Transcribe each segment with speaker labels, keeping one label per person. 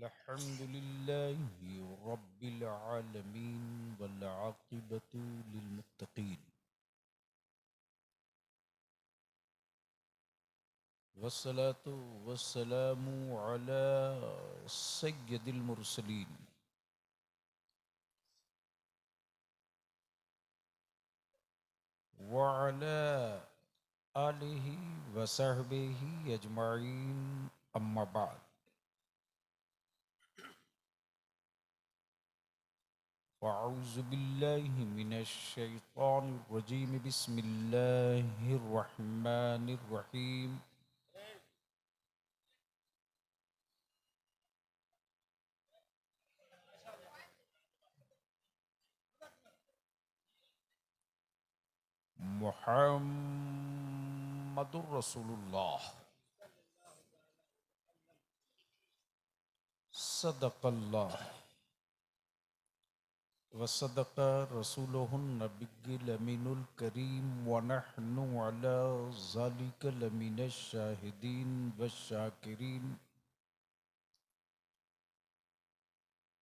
Speaker 1: अल्हम्दुलिल्लाहि रब्बिल आलमीन वल आक़िबतु लिलमुत्तक़ीन वस्सलातु वस्सलामु अला सय्यदिल मुरसलीन व अला आलिहि व सहबिहि अजमाइन अम्मा बाद फ़अऊज़ु बिल्लाहि मिनश शैतानिर रजीम बिस्मिल्लाहिर रहमानिर रहीम मुहम्मदुर रसूलुल्लाह सदक़ल्लाह व सदक़ रसूलुहुन नबिय्युल अमीनुल करीम व नहनु अला ज़ालिका लमिनश शाहिदीन वश्शाकिरीन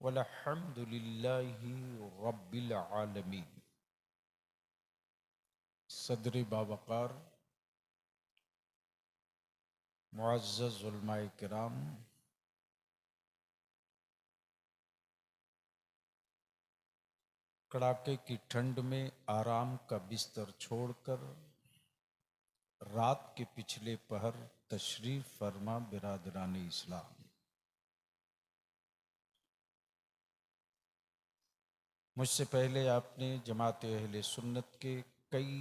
Speaker 1: वल्हम्दुलिल्लाहि रब्बिल आलमीन। सदर बावक़ार मुअज़्ज़ज़ उलमाए किराम, कड़ाके की ठंड में आराम का बिस्तर छोड़कर रात के पिछले पहर तशरीफ फरमा बिरादरान इस्लाम। मुझसे पहले आपने जमात अहले सुन्नत के कई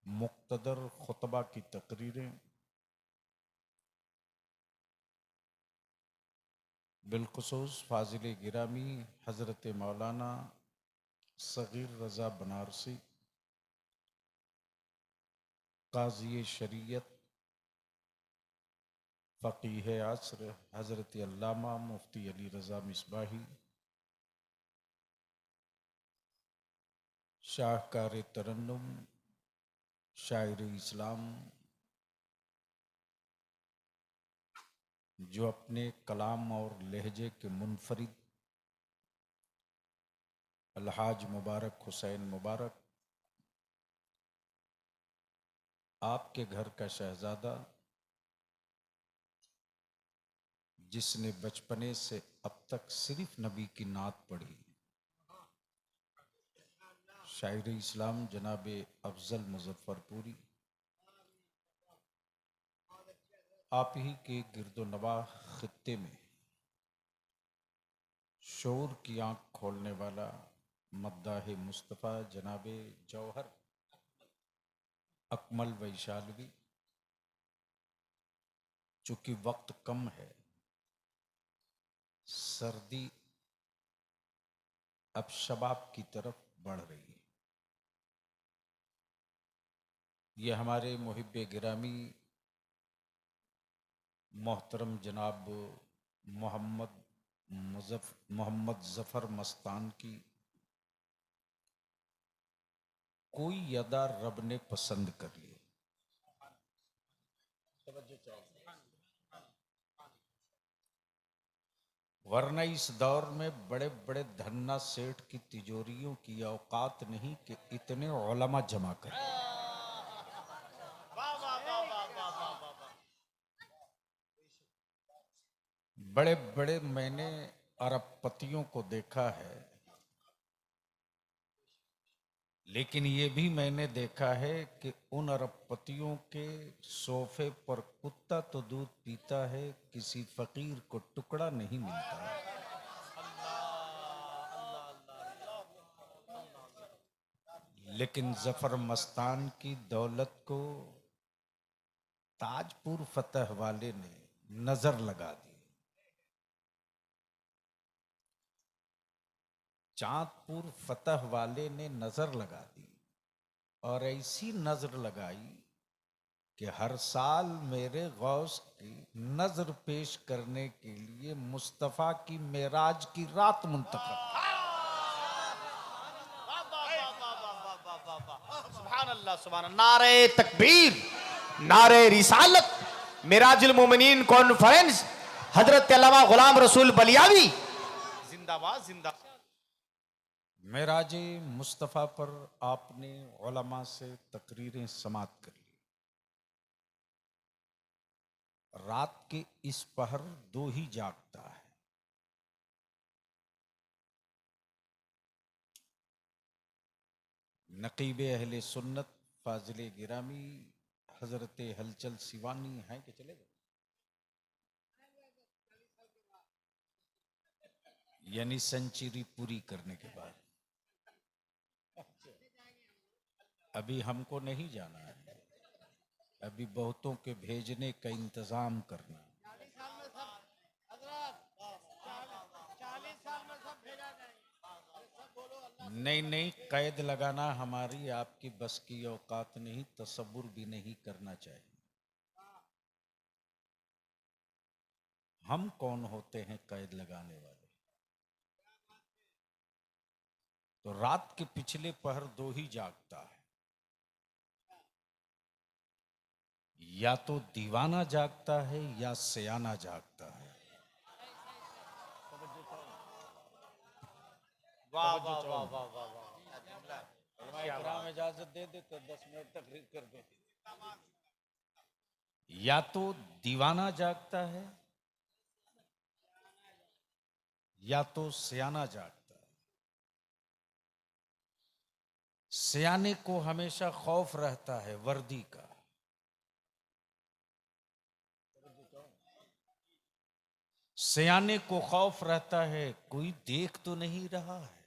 Speaker 1: मुक़्तदर खुतबा की तकरीरें, बिलखुसूस फाजिल गिरामी हज़रत मौलाना सगीर रज़ा बनारसी काज़ी शरीयत फ़क़ीह असर हज़रत अल्लामा मुफ्ती अली रज़ा मिसबाही शाहकार तरन्नुम शायर इस्लाम, जो अपने कलाम और लहजे के मुनफरिद अलहाज मुबारक हुसैन मुबारक, आपके घर का शहजादा, जिसने बचपने से अब तक सिर्फ नबी की नात पढ़ी, शायर इस्लाम जनाब अफजल मुजफ्फरपुरी, आप ही के गिरदोनवाह खित्ते में शोर की आंख खोलने वाला मद्दाह मुस्तफ़ा जनाब जौहर अकमल वैशालवी, चूँकि वक्त कम है, सर्दी अब शबाब की तरफ बढ़ रही है। ये हमारे मुहिब्बे गिरामी मोहतरम जनाब मोहम्मद ज़फ़र मस्तान की कोई अदा रब ने पसंद कर ली। वरना इस दौर में बड़े बड़े धन्ना सेठ की तिजोरियों की औकात नहीं कि इतने उलमा जमा करें। बड़े बड़े मैंने अरबपतियों को देखा है, लेकिन ये भी मैंने देखा है कि उन अरबपतियों के सोफे पर कुत्ता तो दूध पीता है, किसी फकीर को टुकड़ा नहीं मिलता। लेकिन ज़फ़र मस्तान की दौलत को ताजपुर फतह वाले ने नजर लगा दी, चांदपुर फतह वाले ने नजर लगा दी, और ऐसी नजर लगाई कि हर साल मेरे गौस की नजर पेश करने के लिए मुस्तफ़ा की मेराज की रात मुंतखब।
Speaker 2: सुभान अल्लाह, सुभान अल्लाह, नारे तकबीर, नारे रिसालत, मिराजुल मोमिनीन कॉन्फ्रेंस हजरत अल्लामा गुलाम रसूल बलियावी जिंदाबाद जिंदाबाद।
Speaker 1: मेराज मुस्तफ़ा पर आपने उलमा से तकरीरें समात कर ली। रात के इस पहर दो ही जागता है। नकीब अहले सुन्नत फाजिल गिरामी हजरत हलचल सिवानी हैं कि चले गए, यानी सेंचुरी पूरी करने के बाद। अभी हमको नहीं जाना है, अभी बहुतों के भेजने का इंतजाम करना है। नहीं नहीं, कैद लगाना हमारी आपकी बस की औकात नहीं, तसव्वुर भी नहीं करना चाहिए। हम कौन होते हैं कैद लगाने वाले? तो रात के पिछले पहर दो ही जागता है, या तो दीवाना जागता है या सयाना जागता है।
Speaker 2: वाह वाह वाह वाह वाह वाह।
Speaker 1: इजाजत दे दे तो 10 मिनट तकरीर कर दे। या तो दीवाना जागता है या तो सयाना जागता है। सयाने को हमेशा खौफ रहता है वर्दी का, सयाने को खौफ रहता है कोई देख तो नहीं रहा है।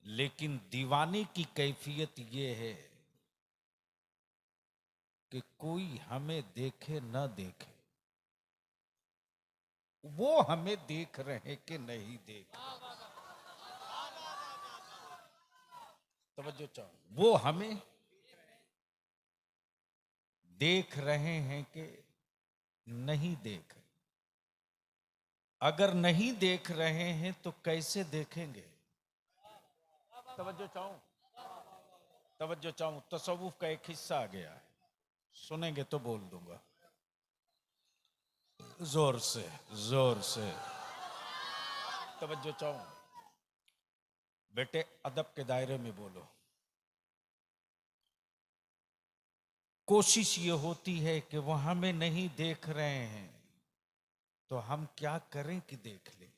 Speaker 1: लेकिन दीवाने की कैफियत ये है कि कोई हमें देखे न देखे, वो हमें देख रहे कि नहीं देख रहे। तवज्जो चाहो, वो हमें देख रहे हैं कि नहीं देख रहे। अगर नहीं देख रहे हैं तो कैसे देखेंगे? तवज्जो चाहूं, तवज्जो चाहूं, तसव्वुफ का एक हिस्सा आ गया है, सुनेंगे तो बोल दूंगा जोर से, जोर से। तवज्जो चाहूं, बेटे अदब के दायरे में बोलो। कोशिश ये होती है कि वह हमें नहीं देख रहे हैं तो हम क्या करें कि देख लें।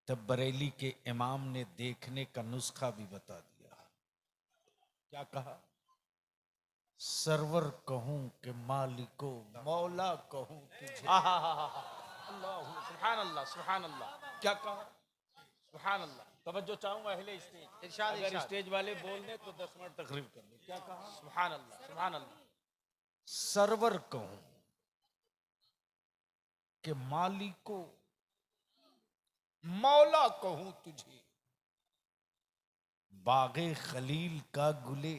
Speaker 1: तब बरेली के इमाम ने देखने का नुस्खा भी बता दिया। क्या कहा? सरवर कहूं कि मालिको, मौला कहूं तुझे।
Speaker 2: अल्लाह सुभान अल्लाह सुभान अल्लाह।
Speaker 1: क्या कहा?
Speaker 2: सुभान अल्लाह।
Speaker 1: तवज्जो चाहूंगा अहले स्टेज,
Speaker 2: इरशाद
Speaker 1: अगर
Speaker 2: इरशाद।
Speaker 1: स्टेज वाले बोल दें तो 10 मिनट तकरीर कर दो। क्या कहा?
Speaker 2: सुभान अल्लाह सुभान अल्लाह।
Speaker 1: सरवर कहूं कि मालिको, मौला कहूं तुझे, बागे खलील का गुले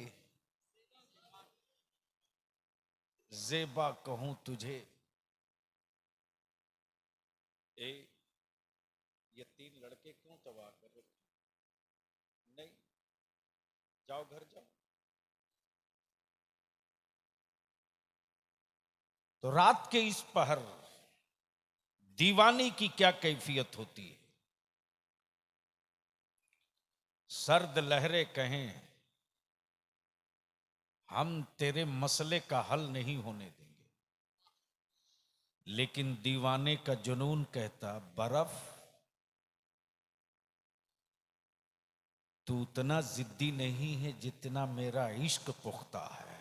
Speaker 1: ज़ेबा कहूं तुझे। ए, ये 3 लड़के क्यों तबाह कर रहे? नहीं, जाओ घर जाओ। तो रात के इस पहर दीवानी की क्या कैफियत होती है? सर्द लहरें कहें हम तेरे मसले का हल नहीं होने देंगे, लेकिन दीवाने का जुनून कहता बर्फ तू उतना जिद्दी नहीं है जितना मेरा इश्क पुख्ता है,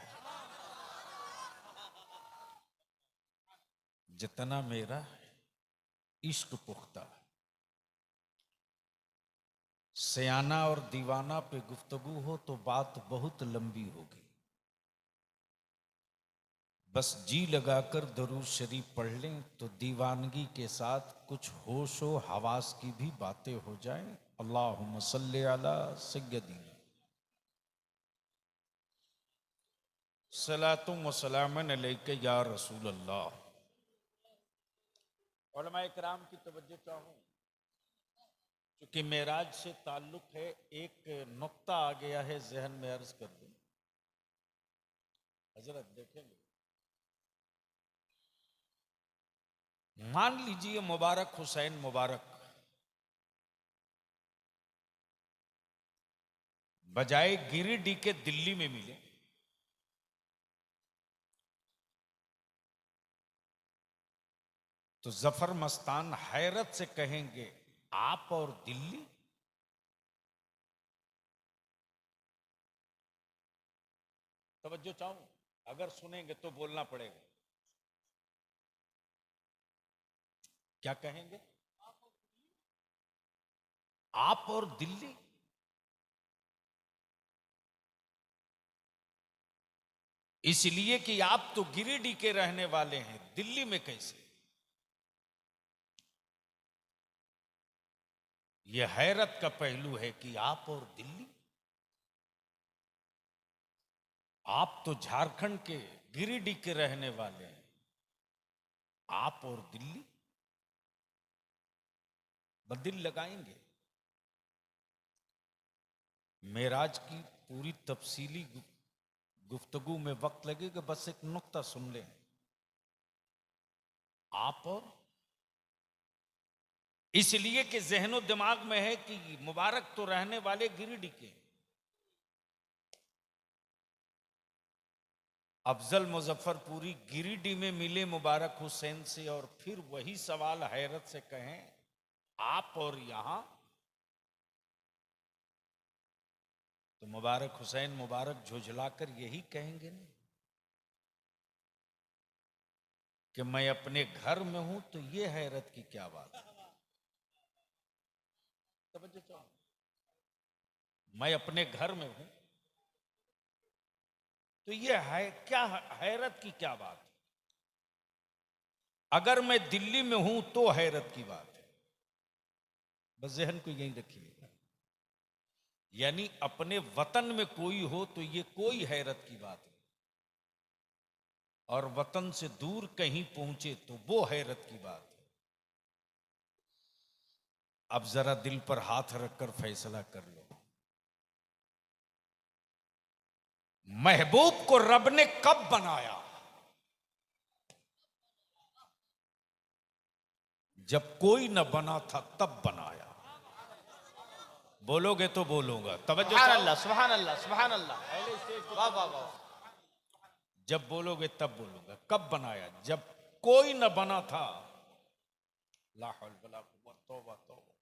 Speaker 1: जितना मेरा इश्क पुख्ता है। सयाना और दीवाना पे गुफ्तगू हो तो बात बहुत लंबी होगी। बस जी लगाकर दरूद शरीफ पढ़ लें तो दीवानगी के साथ कुछ होशो हवास की भी बातें हो जाएं। अल्लाहुम्मा सल्ली अला सय्यदीना सलातुम व सलामन अलैका या रसूल अल्लाह। उलमाए किराम की तवज्जो चाहूं, क्योंकि मेराज से ताल्लुक है, एक नुक्ता आ गया है जहन में, अर्ज कर दूं। हजरत देखेंगे, मान लीजिए मुबारक हुसैन मुबारक बजाय गिरिडीह के दिल्ली में मिले, तो जफर मस्तान हैरत से कहेंगे आप और दिल्ली। तवज्जो चाहूं, अगर सुनेंगे तो बोलना पड़ेगा। क्या कहेंगे? आप और दिल्ली। इसलिए कि आप तो गिरिडीह के रहने वाले हैं, दिल्ली में कैसे? यह हैरत का पहलू है कि आप और दिल्ली। आप तो झारखंड के गिरिडीह के रहने वाले हैं, आप और दिल्ली बदिल लगाएंगे। मेराज की पूरी तफसीली गुफ्तगू में वक्त लगेगा, बस एक नुक्ता सुन लें। आप और, इसलिए कि जहनो दिमाग में है कि मुबारक तो रहने वाले गिरिडीह के, अफजल मुजफ्फरपुरी गिरिडीह में मिले मुबारक हुसैन से और फिर वही सवाल हैरत से कहें आप और यहां, तो मुबारक हुसैन मुबारक झुझलाकर यही कहेंगे ना कि मैं अपने घर में हूं, तो ये हैरत की क्या बात है? समझे? मैं अपने घर में हूं तो ये है क्या, हैरत की क्या बात है? अगर मैं दिल्ली में हूं तो हैरत की बात है। बस जहन को यही रखिएगा, यानी अपने वतन में कोई हो तो ये कोई हैरत की बात है, और वतन से दूर कहीं पहुंचे तो वो हैरत की बात है। अब जरा दिल पर हाथ रखकर फैसला कर लो, महबूब को रब ने कब बनाया? जब कोई न बना था तब बनाया। बोलोगे तो बोलूंगा, तवज्जो।
Speaker 2: सुभान अल्लाह, सुभान अल्लाह, सुभान अल्लाह, वाह वाह वाह।
Speaker 1: जब बोलोगे तब बोलूंगा। कब बनाया? जब कोई न बना था। ला हौल वला कुव्वत, तौबा तौबा।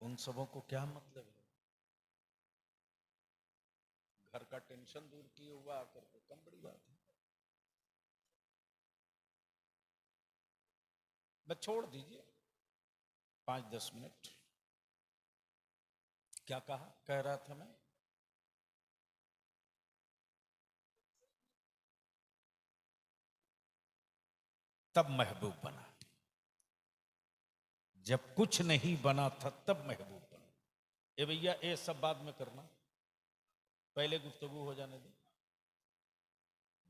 Speaker 1: उन सबों को क्या मतलब है? घर का टेंशन दूर किए हुआ आकर के, कम बड़ी बात है। बस छोड़ दीजिए 5-10 मिनट। क्या कह रहा था मैं? तब महबूब बना। जब कुछ नहीं बना था तब महबूब बना। ए भैया, ये सब बाद में करना, पहले गुफ्तगू हो जाने दो।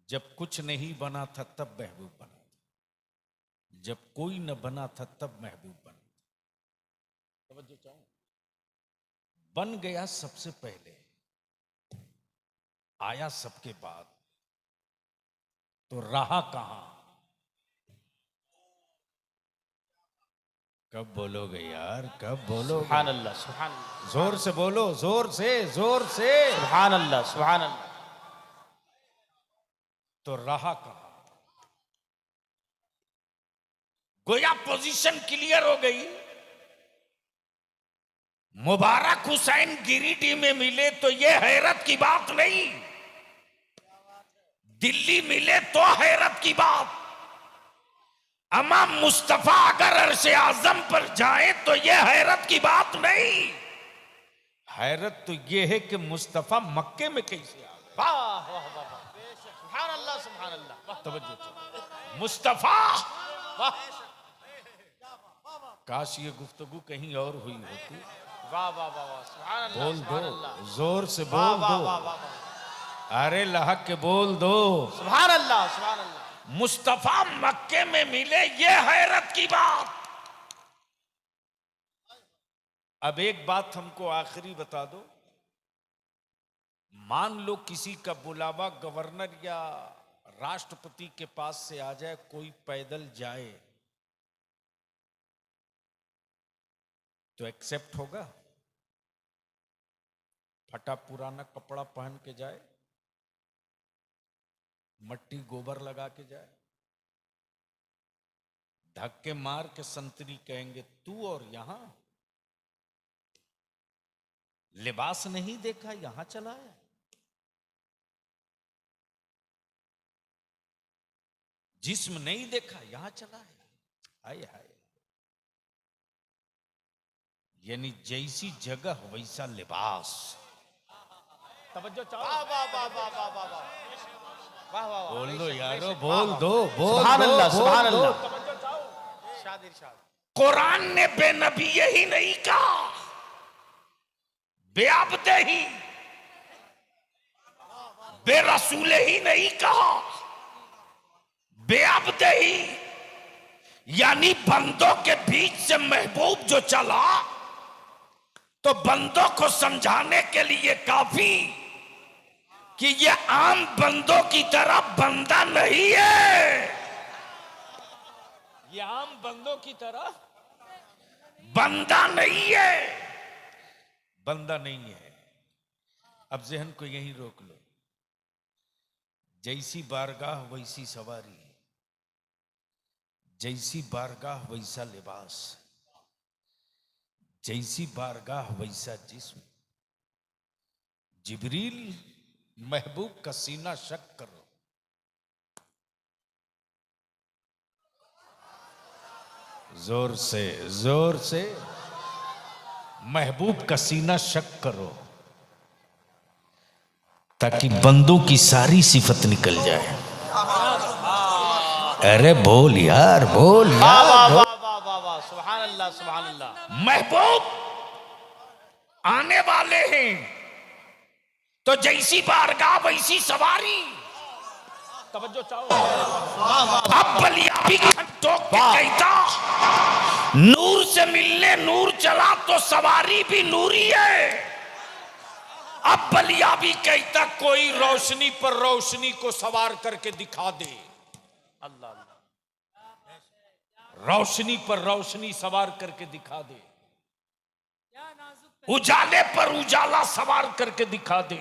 Speaker 1: जब कुछ नहीं बना था तब महबूब बना था, जब कोई न बना था तब महबूब बना था। तवज्जो चाहूं, बन गया सबसे पहले, आया सबके बाद, तो रहा कहां? कब बोलोगे यार, कब बोलोगे?
Speaker 2: सुभान अल्लाह, सुभान अल्लाह,
Speaker 1: जोर से बोलो, जोर से, जोर से।
Speaker 2: सुभान अल्लाह, सुभान अल्लाह।
Speaker 1: तो रहा कहां? गोया पोजीशन क्लियर हो गई। मुबारक हुसैन गिरिडीह में मिले तो यह हैरत की बात नहीं, दिल्ली मिले तो हैरत की बात। अमाम मुस्तफा अगर अर्शे आजम पर जाए तो यह हैरत की बात नहीं। हैरत तो यह है कि मुस्तफा मक्के में कैसे आ गए।
Speaker 2: वाह वाह वाह वाह, सुभान अल्लाह, सुभान अल्लाह।
Speaker 1: तवज्जो, मुस्तफा।
Speaker 2: वाह,
Speaker 1: काश ये गुफ्तगू कहीं और हुई होती।
Speaker 2: वाह वाह वाह वाह, सुभान अल्लाह,
Speaker 1: बोल
Speaker 2: सुभान
Speaker 1: दो,
Speaker 2: अल्लाह।
Speaker 1: जोर से
Speaker 2: वाह
Speaker 1: बोल
Speaker 2: वाह
Speaker 1: दो।
Speaker 2: वाह वाह वाह,
Speaker 1: अरे लहक के बोल दो।
Speaker 2: सुभान अल्लाह, सुभान अल्लाह।
Speaker 1: मुस्तफा मक्के में मिले, ये हैरत की बात। अब एक बात हमको आखिरी बता दो, मान लो किसी का बुलावा गवर्नर या राष्ट्रपति के पास से आ जाए, कोई पैदल जाए तो एक्सेप्ट होगा? फटा पुराना कपड़ा पहन के जाए, मट्टी गोबर लगा के जाए, धक्के मार के संतरी कहेंगे तू, और यहां लिबास नहीं देखा यहां चला है। जिस्म नहीं देखा यहां चला है। हाय हाय, यानी जैसी जगह वैसा लिबास। तवज्जो चाहो।
Speaker 2: वाह वाह वाह वाह वाह वाह वाह वाह वाह,
Speaker 1: बोल दो यारो, बोल दो, बोल
Speaker 2: सुभान
Speaker 1: दो,
Speaker 2: अल्लाह,
Speaker 1: बोल
Speaker 2: सुभान
Speaker 1: दो।
Speaker 2: अल्लाह। इरशाद इरशाद।
Speaker 1: कुरान ने बेनबी यही नहीं कहा, बेअब्दे ही, बेरसूले ही नहीं कहा, बेअब्दे ही, यानी बंदों के बीच से महबूब जो चला तो बंदों को समझाने के लिए काफी कि ये आम बंदों की तरह बंदा नहीं है, ये आम बंदों की तरह बंदा नहीं है, बंदा नहीं है। अब जहन को यहीं रोक लो, जैसी बारगाह वैसी सवारी, जैसी बारगाह वैसा लिबास, जैसी बारगाह वैसा जिस्म। जिब्रील महबूब का सीना शक करो, जोर से, जोर से महबूब का सीना शक करो, ताकि बंदों की सारी सिफत निकल जाए। अरे बोल यार, बोल
Speaker 2: वाह
Speaker 1: यार,
Speaker 2: वाह
Speaker 1: बोल।
Speaker 2: वाह वाह वाह वाह, सुभान अल्लाह, सुभान अल्लाह।
Speaker 1: महबूब आने वाले हैं तो जैसी बारगाह वैसी सवारी। तवज्जो चाहो। अब बलियाबी ठोक के कहता, नूर से मिलने नूर चला तो सवारी भी नूरी है। अब बलियाबी कहता, कोई रोशनी पर रोशनी को सवार करके दिखा दे। अल्लाह अल्लाह, रोशनी पर रोशनी सवार करके दिखा दे, उजाले पर उजाला सवार करके दिखा दे,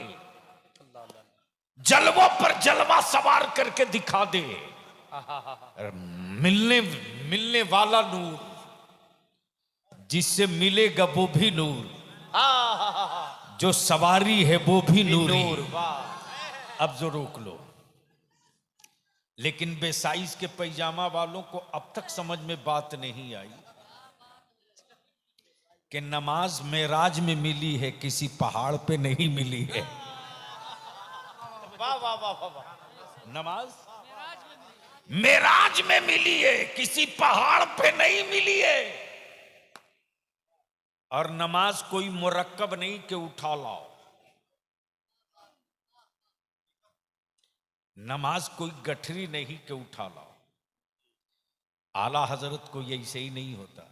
Speaker 1: जलवों पर जलवा सवार करके दिखा दे। मिलने मिलने वाला नूर, जिससे मिलेगा वो भी नूर, जो सवारी है वो भी नूरी। अब जो रोक लो, लेकिन बेसाइज के पैजामा वालों को अब तक समझ में बात नहीं आई कि नमाज मेराज में मिली है, किसी पहाड़ पे नहीं मिली है।
Speaker 2: वाह वाह वाह वाह,
Speaker 1: नमाज मेराज में मिली है, किसी पहाड़ पे नहीं मिली है। और नमाज कोई मुरक्कब नहीं कि उठा लाओ, नमाज कोई गठरी नहीं कि उठा लाओ। आला हजरत को ये ऐसे ही नहीं होता।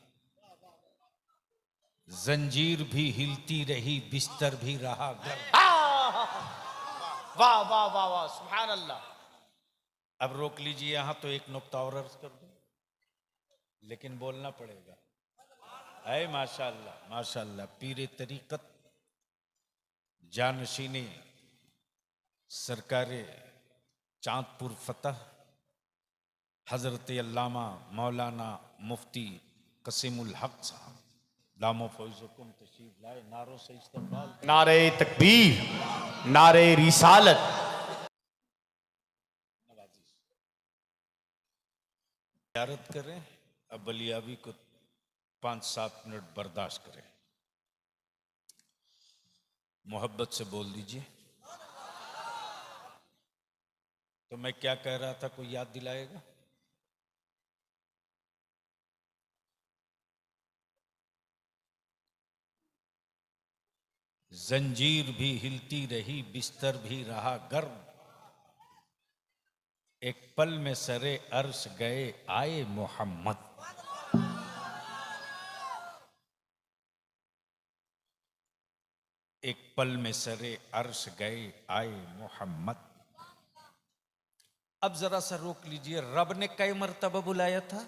Speaker 1: जंजीर भी हिलती रही, बिस्तर भी रहा गर्म।
Speaker 2: वाह वाह वाह वाह, सुभान अल्लाह।
Speaker 1: अब रोक लीजिए, यहां तो एक नुक्ता और अर्ज कर दूं, लेकिन बोलना पड़ेगा। है माशाअल्लाह, माशाअल्लाह। पीरे तरीकत जानशीने सरकारे चांदपुर फतह हजरत अल्लामा मौलाना मुफ्ती कसीमुल हक साहब दामो फौजुकुम तशरीफ लाए। नारों से इस्तकबाल।
Speaker 2: नारे तकबीर, नारे रिसालत।
Speaker 1: ज़ियारत करें। अब बलियाबी को 5-7 मिनट बर्दाश्त करें। मोहब्बत से बोल दीजिए। तो मैं क्या कह रहा था, कोई याद दिलाएगा? जंजीर भी हिलती रही, बिस्तर भी रहा गर्म, एक पल में सरे अर्श गए आए मोहम्मद। एक पल में सरे अर्श गए आए मोहम्मद। अब जरा सा रोक लीजिए, रब ने कई मर्तबा बुलाया था?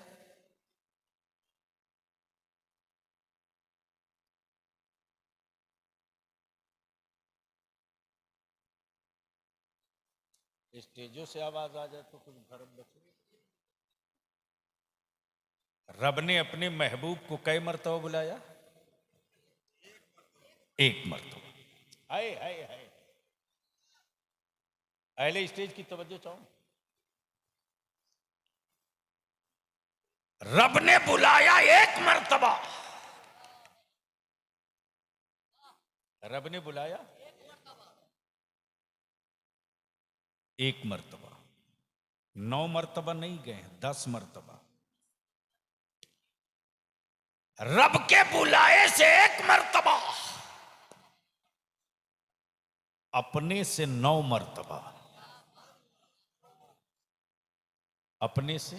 Speaker 1: स्टेजों से आवाज आ जाए तो कुछ भरम बचे। रब ने अपने महबूब को कई मर्तबा बुलाया? एक मर्तबा। हाय हाय हाय, अहले स्टेज की तवज्जो चाहूं। रब ने बुलाया एक मर्तबा। रब ने बुलाया एक मर्तबा। 9 मर्तबा नहीं गए, 10 मर्तबा। रब के बुलाए से एक मर्तबा, अपने से 9 मर्तबा। अपने से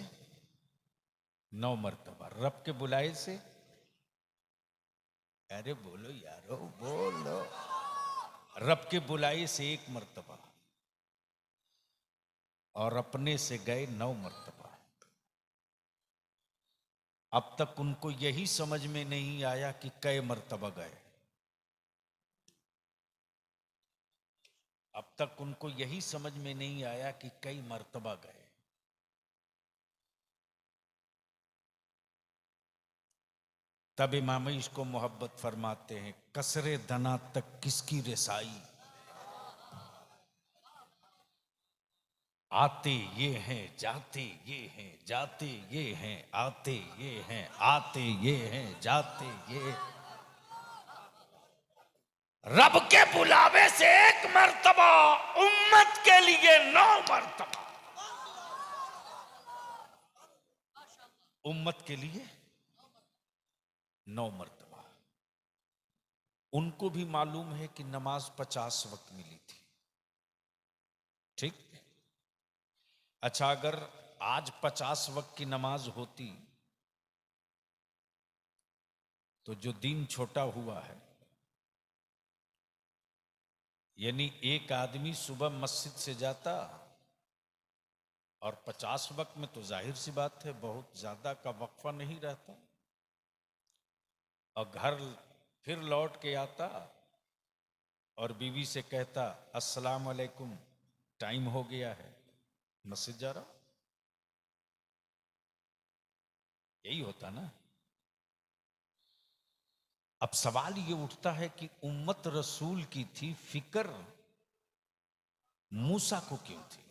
Speaker 1: 9 मर्तबा, रब के बुलाए से। अरे बोलो यारो बोलो। रब के बुलाए से एक मर्तबा और अपने से गए 9 मर्तबा। अब तक उनको यही समझ में नहीं आया कि कई मर्तबा गए। अब तक उनको यही समझ में नहीं आया कि कई मर्तबा गए। तब इमाम इसको मोहब्बत फरमाते हैं, कसरे दना तक किसकी रसाई, आते ये हैं जाते ये हैं, जाते ये हैं आते ये हैं, आते ये हैं जाते ये। रब के बुलावे से एक मर्तबा, उम्मत के लिए 9 मर्तबा। उम्मत के लिए 9 मर्तबा। उनको भी मालूम है कि नमाज 50 वक्त मिली थी, ठीक। अच्छा, अगर आज 50 वक्त की नमाज होती तो जो दिन छोटा हुआ है, यानी एक आदमी सुबह मस्जिद से जाता और 50 वक्त में तो जाहिर सी बात है बहुत ज्यादा का वक्फा नहीं रहता, और घर फिर लौट के आता और बीवी से कहता अस्सलाम वालेकुम, टाइम हो गया है, मस्जिद जा रहा हूं। यही होता ना। अब सवाल ये उठता है कि उम्मत रसूल की थी, फिक्र मूसा को क्यों थी?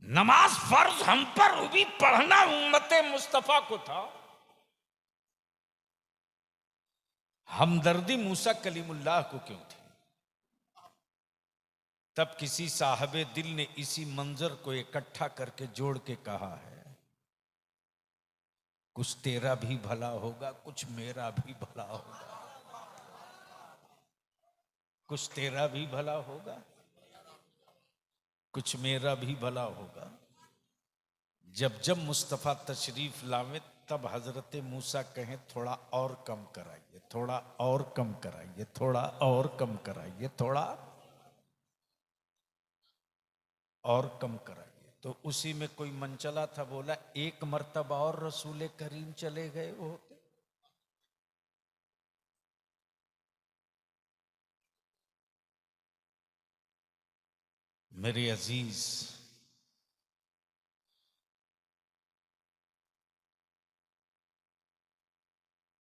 Speaker 1: नमाज फर्ज हम पर हुई, पढ़ना उम्मत मुस्तफा को था। हमदर्दी मूसा कलीमुल्लाह को क्यों थी? तब किसी साहबे दिल ने इसी मंजर को इकट्ठा करके जोड़ के कहा है, कुछ तेरा भी भला होगा, कुछ मेरा भी भला होगा, कुछ तेरा भी भला होगा, कुछ मेरा भी भला होगा। जब जब मुस्तफा तशरीफ लावे तब हजरत मूसा कहें थोड़ा और कम कराइए, थोड़ा और कम कराइए, थोड़ा और कम कराइए, थोड़ा और कम कराइए। तो उसी में कोई मनचला था, बोला एक मर्तबा और रसूल करीम चले गए होते। मेरे अजीज,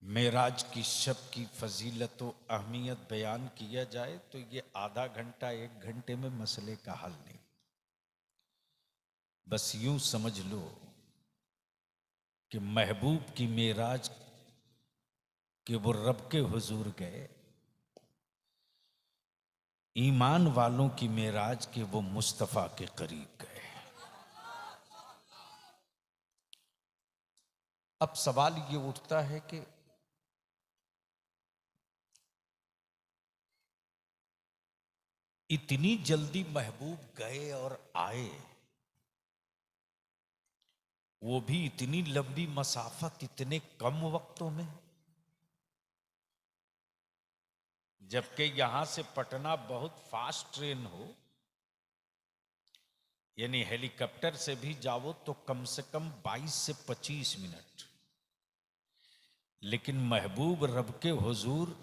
Speaker 1: मेराज की शब की फजीलत व अहमियत बयान किया जाए तो ये आधा घंटा 1 घंटे में मसले का हल नहीं। बस यूं समझ लो कि महबूब की मेराज कि वो रब के हुजूर गए, ईमान वालों की मेराज के वो मुस्तफा के करीब गए। अब सवाल ये उठता है कि इतनी जल्दी महबूब गए और आए, वो भी इतनी लंबी मसाफत इतने कम वक्तों में। जबकि यहां से पटना बहुत फास्ट ट्रेन हो, यानी हेलीकॉप्टर से भी जाओ तो कम से कम 22 से 25 मिनट। लेकिन महबूब रब के हुजूर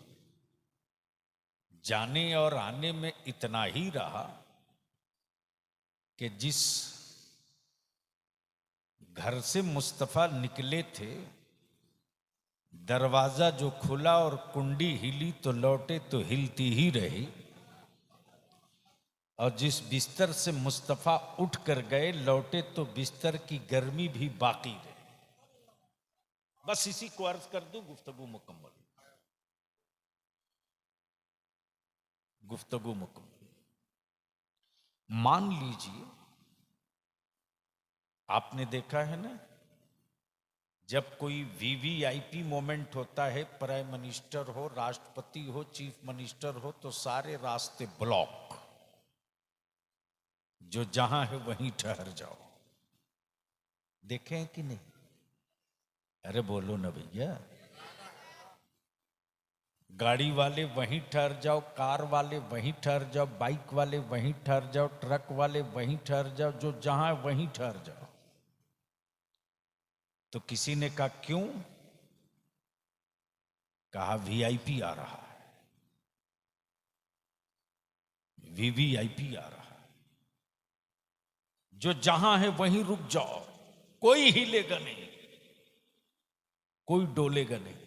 Speaker 1: जाने और आने में इतना ही रहा कि जिस घर से मुस्तफा निकले थे, दरवाजा जो खुला और कुंडी हिली तो लौटे तो हिलती ही रही, और जिस बिस्तर से मुस्तफा उठ कर गए लौटे तो बिस्तर की गर्मी भी बाकी रही। बस इसी को अर्ज कर दूं, गुफ्तगू मुकम्मल। गुफ्तगू मुकम्मल। मान लीजिए आपने देखा है ना, जब कोई वीवीआईपी मोमेंट होता है, प्राइम मिनिस्टर हो, राष्ट्रपति हो, चीफ मिनिस्टर हो, तो सारे रास्ते ब्लॉक, जो जहां है वहीं ठहर जाओ। देखे हैं कि नहीं? अरे बोलो ना भैया। गाड़ी वाले वहीं ठहर जाओ, कार वाले वहीं ठहर जाओ, बाइक वाले वहीं ठहर जाओ, ट्रक वाले वहीं ठहर जाओ, जो जहां है वहीं ठहर जाओ। तो किसी ने कहा क्यों? कहा वीआईपी आ रहा है, वीवीआईपी आ रहा है। जो जहां है वहीं रुक जाओ, कोई हिलेगा नहीं, कोई डोलेगा नहीं।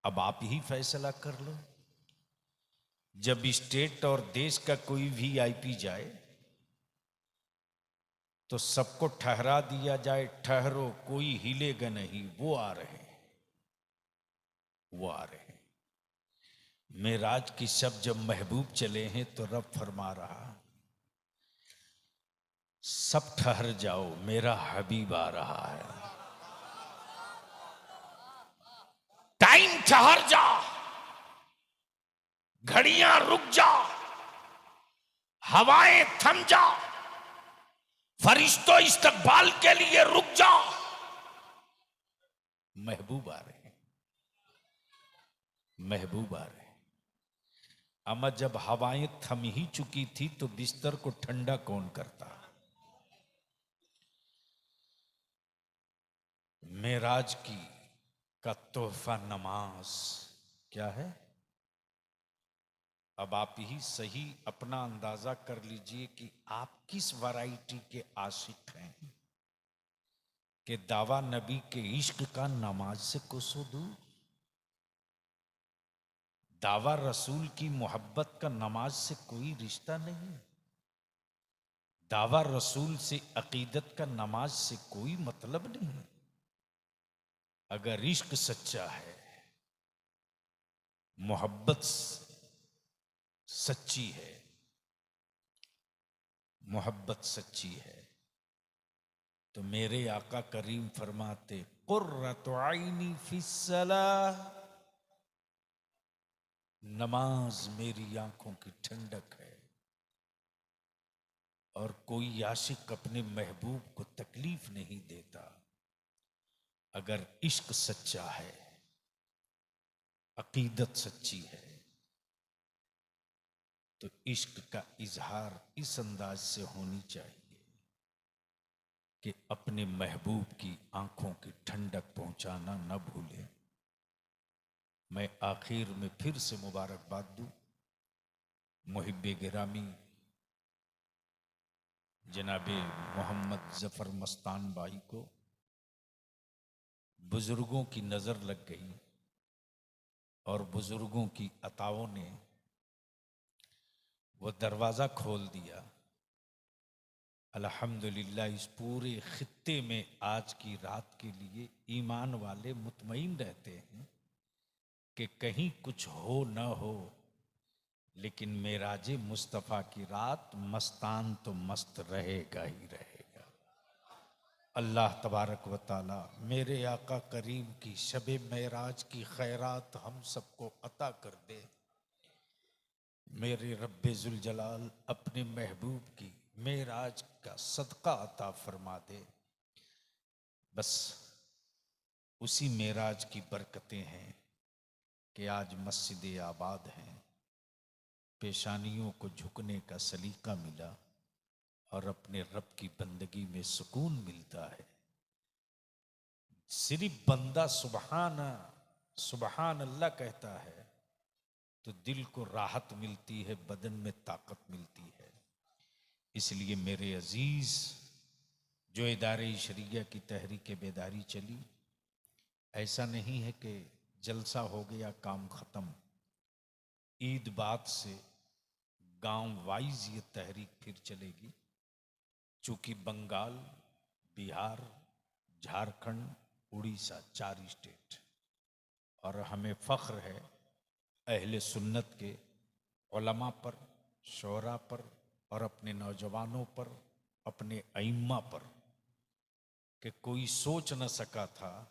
Speaker 1: अब आप ही फैसला कर लो। जब स्टेट और देश का कोई वीआईपी जाए तो सबको ठहरा दिया जाए, ठहरो, कोई हिलेगा नहीं, वो आ रहे हैं, वो आ रहे हैं। मेराज की शब जब महबूब चले हैं तो रब फरमा रहा, सब ठहर जाओ, मेरा हबीब आ रहा है। टाइम ठहर जा, घड़ियां रुक जा, हवाएं थम जा, फरिश्तों इस्तकबाल के लिए रुक जा, महबूब आ रहे हैं, महबूब आ रहे हैं। अमा जब हवाएं थम ही चुकी थी तो बिस्तर को ठंडा कौन करता? मेराज की का तोहफा नमाज क्या है? अब आप ही सही अपना अंदाजा कर लीजिए कि आप किस वैरायटी के आशिक हैं कि दावा नबी के इश्क का नमाज से कोसों दूर। दावा रसूल की मोहब्बत का नमाज से कोई रिश्ता नहीं। दावा रसूल से अकीदत का नमाज से कोई मतलब नहीं। अगर इश्क सच्चा है, मोहब्बत सच्ची है, मोहब्बत सच्ची है, तो मेरे आका करीम फरमाते कुर्रतु आइनी फिस्सलाह, नमाज मेरी आंखों की ठंडक है। और कोई आशिक अपने महबूब को तकलीफ नहीं देता। अगर इश्क सच्चा है, अकीदत सच्ची है, तो इश्क का इजहार इस अंदाज से होनी चाहिए कि अपने महबूब की आंखों की ठंडक पहुंचाना न भूले। मैं आखिर में फिर से मुबारकबाद दूं मुहिब्बे गिरामी जनाबे मोहम्मद जफर मस्तान भाई को। बुजुर्गों की नजर लग गई और बुजुर्गों की अताओं ने वो दरवाजा खोल दिया। अल्हम्दुलिल्लाह इस पूरे खित्ते में आज की रात के लिए ईमान वाले मुतमईन रहते हैं कि कहीं कुछ हो न हो, लेकिन मेराज मुस्तफ़ा की रात मस्तान तो मस्त रहेगा ही रहेगा। अल्लाह तबारक व ताला मेरे आका करीम की शबे मेराज की खैरात हम सबको अता कर दे। मेरे रब्बे जुल जलाल अपने महबूब की मेराज का सदका अता फरमा दे। बस उसी मेराज की बरकतें हैं कि आज मस्जिद आबाद हैं, पेशानियों को झुकने का सलीका मिला और अपने रब की बंदगी में सुकून मिलता है। सिर्फ बंदा सुबहान अल्लाह कहता है तो दिल को राहत मिलती है, बदन में ताकत मिलती है। इसलिए मेरे अजीज, जो इदारे शरिया की तहरीक बेदारी चली, ऐसा नहीं है कि जलसा हो गया काम खत्म। ईद बाद से गांव वाइज ये तहरीक फिर चलेगी, चूंकि बंगाल, बिहार, झारखंड, उड़ीसा 4 स्टेट, और हमें फख्र है अहले सुन्नत के उलमा पर, शोरा पर और अपने नौजवानों पर, अपने अइम्मा पर, कि कोई सोच न सका था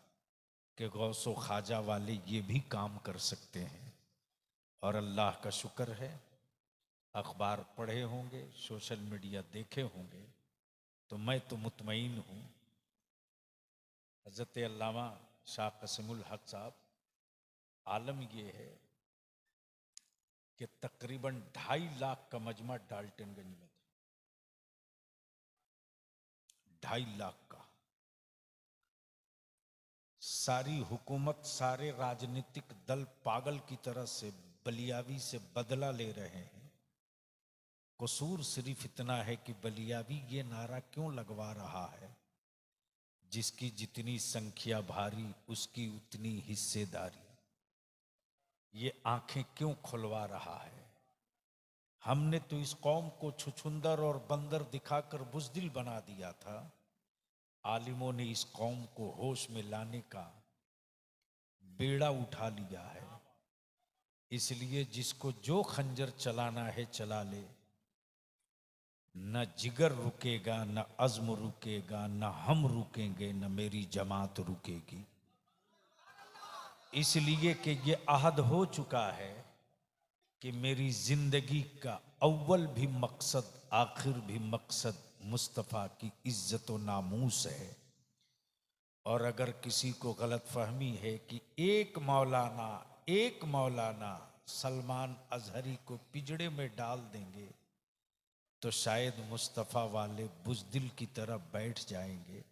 Speaker 1: कि गौसो ख्वाजा वाले ये भी काम कर सकते हैं। और अल्लाह का शुक्र है, अखबार पढ़े होंगे, सोशल मीडिया देखे होंगे, तो मैं तो मुतमईन हूँ। हज़रत अल्लामा शाह क़सीमुल हक साहब, आलम ये है कि तकरीबन 2.5 लाख का मजमा डाल्टनगंज में था। 2.5 लाख का। सारी हुकूमत, सारे राजनीतिक दल पागल की तरह से बलियावी से बदला ले रहे हैं। कसूर सिर्फ इतना है कि बलियावी ये नारा क्यों लगवा रहा है, जिसकी जितनी संख्या भारी उसकी उतनी हिस्सेदारी। ये आंखें क्यों खुलवा रहा है? हमने तो इस कौम को छुछुंदर और बंदर दिखाकर बुज़दिल बना दिया था। आलिमों ने इस कौम को होश में लाने का बेड़ा उठा लिया है। इसलिए जिसको जो खंजर चलाना है चला ले, न जिगर रुकेगा, न अज़्म रुकेगा, न हम रुकेंगे, न मेरी जमात रुकेगी। इसलिए कि ये अहद हो चुका है कि मेरी जिंदगी का अव्वल भी मकसद, आखिर भी मकसद मुस्तफ़ा की इज्जत व नामूस है। और अगर किसी को गलत फहमी है कि एक मौलाना सलमान अजहरी को पिंजड़े में डाल देंगे तो शायद मुस्तफ़ा वाले बुज़दिल की तरफ बैठ जाएंगे।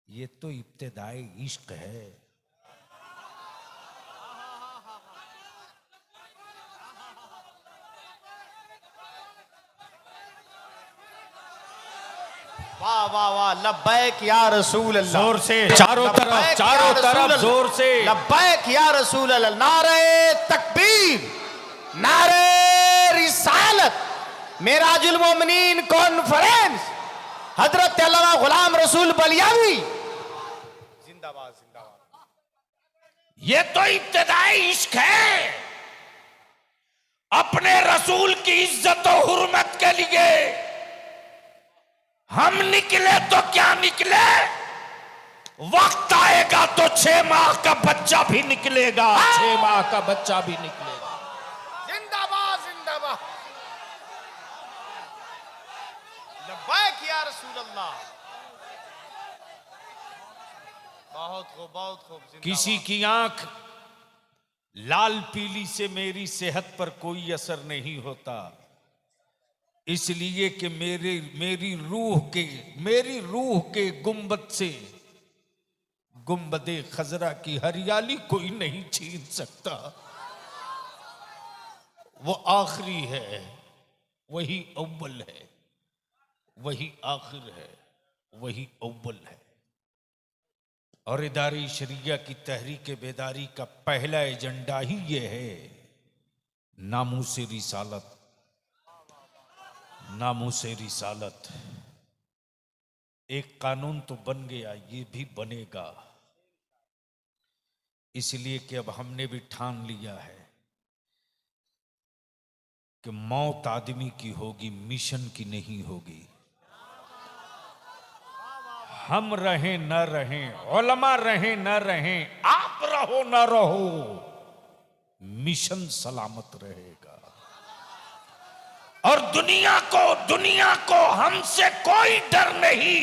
Speaker 1: ये तो इब्तिदाई इश्क है।
Speaker 2: वाह वाह वाह, लब्बैक या रसूल अल्लाह।
Speaker 1: जोर से चारों तरफ जोर से
Speaker 2: लब्बैक या रसूल अल्लाह। नारे तकबीर, नारे रिसालत। मेराजुल मोमिनीन कॉन्फ्रेंस हजरत अल्लामा गुलाम रसूल बलियावी जिंदाबाद जिंदाबाद।
Speaker 1: ये तो इब्तिदाई इश्क है। अपने रसूल की इज्जत और हुर्मत के लिए हम निकले तो क्या निकले, वक्त आएगा तो 6 माह का बच्चा भी निकलेगा। 6 माह का बच्चा भी निकलेगा।
Speaker 2: जिंदाबाद जिंदाबाद। लब्बैक या रसूल अल्लाह। बहुत खूब बहुत खूब।
Speaker 1: किसी की आंख लाल पीली से मेरी सेहत पर कोई असर नहीं होता, इसलिए कि मेरी रूह के गुंबद से गुंबदे खजरा की हरियाली कोई नहीं छीन सकता। वो आखिरी है, वही अव्वल है, वही आखिर है, वही अव्वल है। और इदारे शरिया की तहरीक बेदारी का पहला एजेंडा ही ये है, नामूसे रिसालत। नामूसे रिसालत। एक कानून तो बन गया, ये भी बनेगा। इसलिए कि अब हमने भी ठान लिया है कि मौत आदमी की होगी, मिशन की नहीं होगी। हम रहें न रहें, उलमा रहें न रहें, आप रहो न रहो, मिशन सलामत रहेगा। और दुनिया को हमसे कोई डर नहीं।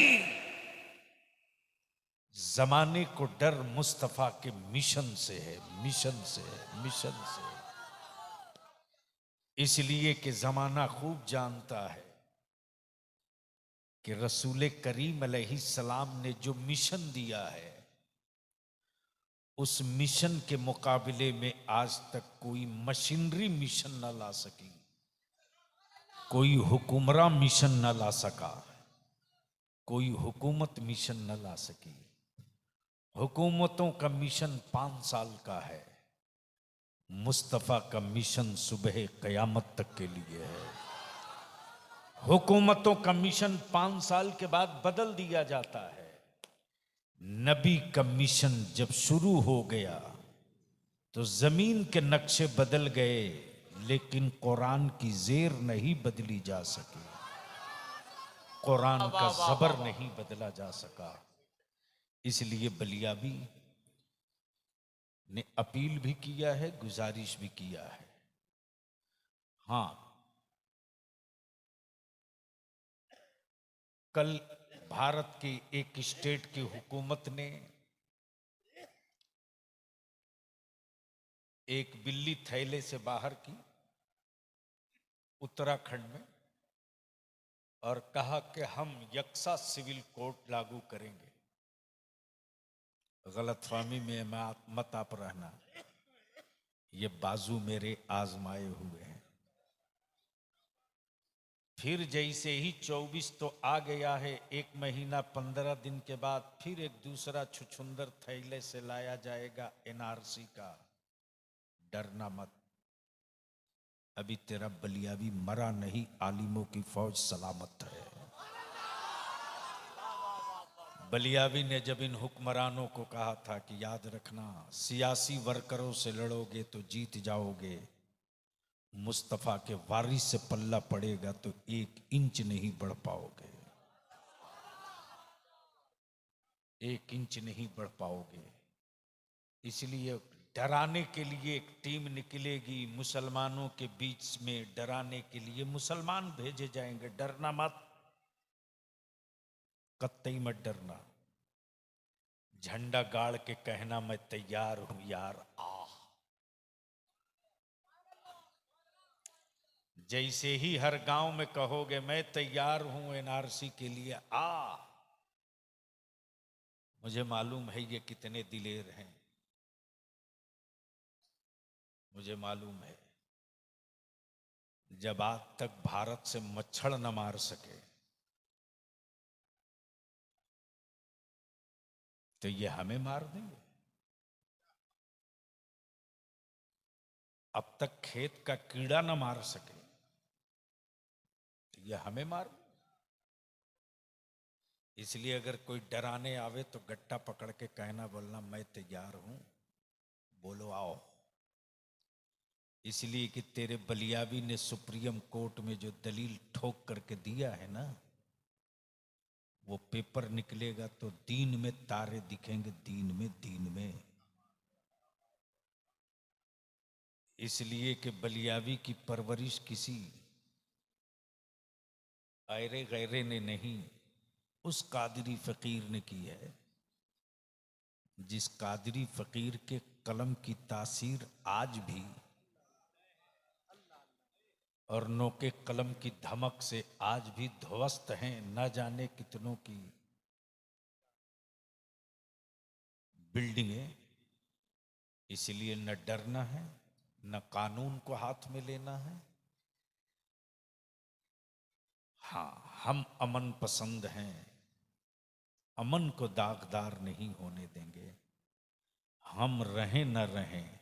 Speaker 1: जमाने को डर मुस्तफा के मिशन से है, मिशन से है, मिशन से। इसलिए कि जमाना खूब जानता है कि रसूल करीम अलैहिस्सलाम ने जो मिशन दिया है, उस मिशन के मुकाबले में आज तक कोई मशीनरी मिशन न ला सकी, कोई हुकुमरान मिशन न ला सका, कोई हुकूमत मिशन न ला सकी। हुकूमतों का मिशन 5 साल का है, मुस्तफ़ा का मिशन सुबह क़यामत तक के लिए है। हुकूमतों का मिशन 5 साल के बाद बदल दिया जाता है। नबी का मिशन जब शुरू हो गया तो जमीन के नक्शे बदल गए, लेकिन कुरान की जेर नहीं बदली जा सकी, कुरान का जबर नहीं बदला जा सका। इसलिए बलियाबी ने अपील भी किया है, गुजारिश भी किया है। हां, कल भारत की एक स्टेट की हुकूमत ने एक बिल्ली थैले से बाहर की उत्तराखंड में और कहा कि हम यकसा सिविल कोड लागू करेंगे। गलतफहमी में मत आप रहना, ये बाजू मेरे आजमाए हुए हैं। फिर जैसे ही 24 तो आ गया है, 1 महीना 15 दिन के बाद फिर एक दूसरा छुछुंदर थैले से लाया जाएगा एनआरसी का। डरना मत, अभी तेरा बलियाबी मरा नहीं, आलिमों की फौज सलामत है। बलियाबी ने जब इन हुक्मरानों को कहा था कि याद रखना, सियासी वर्करों से लड़ोगे तो जीत जाओगे, मुस्तफा के वारिस से पल्ला पड़ेगा तो 1 इंच नहीं बढ़ पाओगे, 1 इंच नहीं बढ़ पाओगे। इसलिए डराने के लिए एक टीम निकलेगी, मुसलमानों के बीच में डराने के लिए मुसलमान भेजे जाएंगे। डरना मत, कतई मत डरना। झंडा गाड़ के कहना मैं तैयार हूं यार, आ। जैसे ही हर गांव में कहोगे मैं तैयार हूं एनआरसी के लिए, आ। मुझे मालूम है ये कितने दिलेर हैं, मुझे मालूम है। जब आज तक भारत से मच्छर न मार सके तो ये हमें मार देंगे। अब तक खेत का कीड़ा न मार सके तो ये हमें मार देंगे। इसलिए अगर कोई डराने आवे तो गट्टा पकड़ के कहना, बोलना मैं तैयार हूं, बोलो आओ। इसलिए कि तेरे बलियाबी ने सुप्रीम कोर्ट में जो दलील ठोक करके दिया है ना, वो पेपर निकलेगा तो दीन में तारे दिखेंगे, दीन में। इसलिए कि बलियाबी की परवरिश किसी आयरे गैरे ने नहीं, उस कादरी फकीर ने की है, जिस कादरी फकीर के कलम की तासीर आज भी और नोके कलम की धमक से आज भी ध्वस्त हैं न जाने कितनों की बिल्डिंगें। इसलिए न डरना है, न कानून को हाथ में लेना है। हाँ, हम अमन पसंद हैं, अमन को दागदार नहीं होने देंगे। हम रहें न रहें,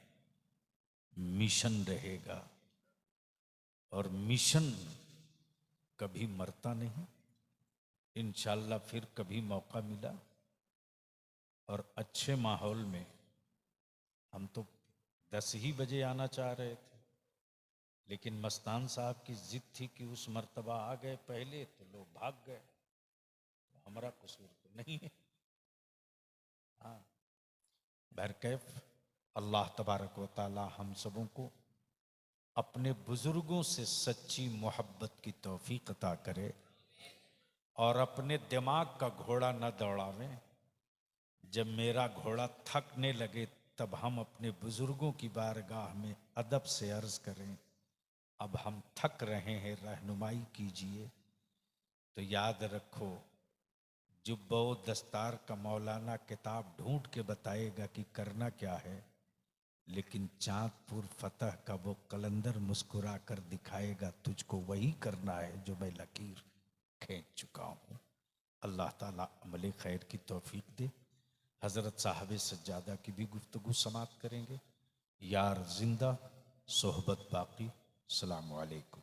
Speaker 1: मिशन रहेगा, और मिशन कभी मरता नहीं। इंशाल्लाह फिर कभी मौका मिला और अच्छे माहौल में, हम तो 10 ही बजे आना चाह रहे थे, लेकिन मस्तान साहब की जिद थी कि उस मर्तबा आ गए पहले तो लोग भाग गए, तो हमारा कसूर तो नहीं है। हाँ, बहरकैफ अल्लाह तबारक व ताला हम सबों को अपने बुजुर्गों से सच्ची मोहब्बत की तौफीक अता करे और अपने दिमाग का घोड़ा न दौड़ावें। जब मेरा घोड़ा थकने लगे तब हम अपने बुजुर्गों की बारगाह में अदब से अर्ज करें, अब हम थक रहे हैं, रहनुमाई कीजिए। तो याद रखो, जुब्बो दस्तार का मौलाना किताब ढूंढ के बताएगा कि करना क्या है, लेकिन चांदपुर फतह का वो कलंदर मुस्कुरा कर दिखाएगा तुझको वही करना है जो मैं लकीर खींच चुका हूँ। अल्लाह ताला अमले खैर की तौफीक दे। हज़रत साहब सज्जादा की भी गुफ्तगू समाप्त करेंगे। यार जिंदा, सोहबत बाकी। अस्सलामु अलैकुम।